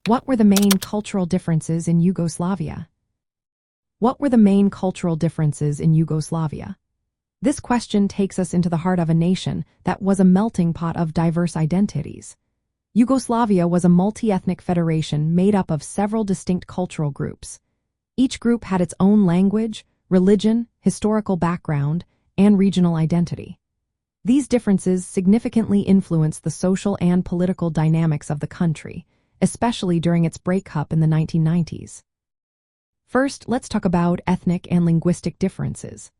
What were the main cultural differences in Yugoslavia? What were the main cultural differences in Yugoslavia? This question takes us into the heart of a nation that was a melting pot of diverse identities. Yugoslavia was a multi-ethnic federation made up of several distinct cultural groups. Each group had its own language, religion, historical background, and regional identity. These differences significantly influenced the social and political dynamics of the country, especially during its breakup in the 1990s. First, let's talk about ethnic and linguistic differences.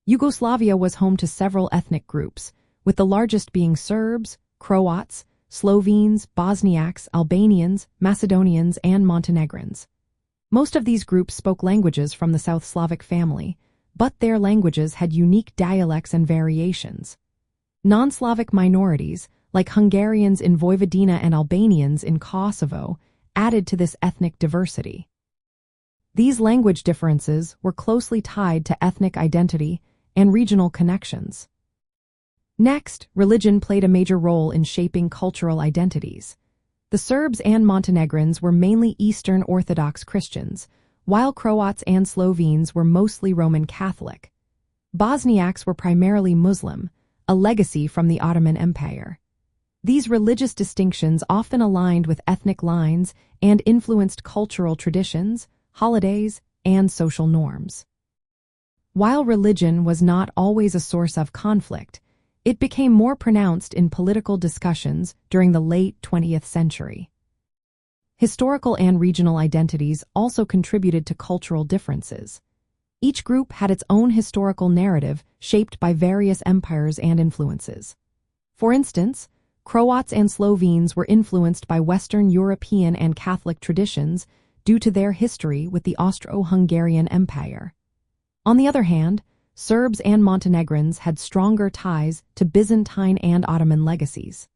Yugoslavia was home to several ethnic groups, with the largest being Serbs, Croats, Slovenes, Bosniaks, Albanians, Macedonians, and Montenegrins. Most of these groups spoke languages from the South Slavic family, but their languages had unique dialects and variations. Non-Slavic minorities, like Hungarians in Vojvodina and Albanians in Kosovo, added to this ethnic diversity. These language differences were closely tied to ethnic identity and regional connections. Next, religion played a major role in shaping cultural identities. The Serbs and Montenegrins were mainly Eastern Orthodox Christians, while Croats and Slovenes were mostly Roman Catholic. Bosniaks were primarily Muslim, a legacy from the Ottoman Empire. These religious distinctions often aligned with ethnic lines and influenced cultural traditions, holidays, and social norms. While religion was not always a source of conflict, it became more pronounced in political discussions during the late 20th century. Historical and regional identities also contributed to cultural differences. Each group had its own historical narrative shaped by various empires and influences. For instance, Croats and Slovenes were influenced by Western European and Catholic traditions due to their history with the Austro-Hungarian Empire. On the other hand, Serbs and Montenegrins had stronger ties to Byzantine and Ottoman legacies.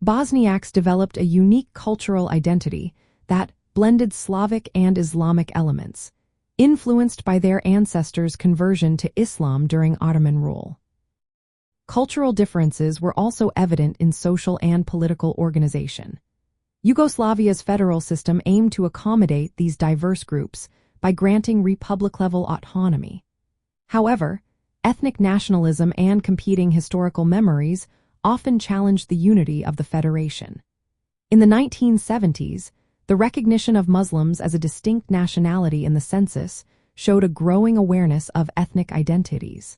Bosniaks developed a unique cultural identity that blended Slavic and Islamic elements, influenced by their ancestors' conversion to Islam during Ottoman rule. Cultural differences were also evident in social and political organization. Yugoslavia's federal system aimed to accommodate these diverse groups by granting republic-level autonomy. However, ethnic nationalism and competing historical memories often challenged the unity of the federation. In the 1970s, the recognition of Muslims as a distinct nationality in the census showed a growing awareness of ethnic identities.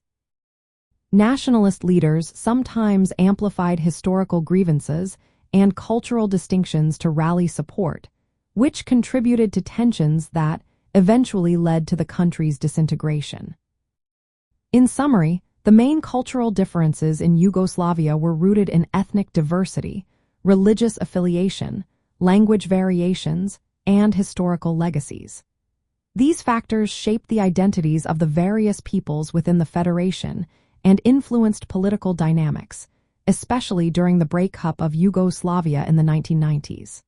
Nationalist leaders sometimes amplified historical grievances and cultural distinctions to rally support, which contributed to tensions that eventually led to the country's disintegration. In summary, the main cultural differences in Yugoslavia were rooted in ethnic diversity, religious affiliation, language variations, and historical legacies. These factors shaped the identities of the various peoples within the Federation and influenced political dynamics, especially during the breakup of Yugoslavia in the 1990s.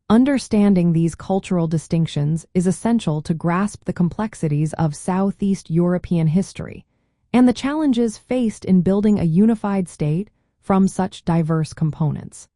Understanding these cultural distinctions is essential to grasp the complexities of Southeast European history and the challenges faced in building a unified state from such diverse components.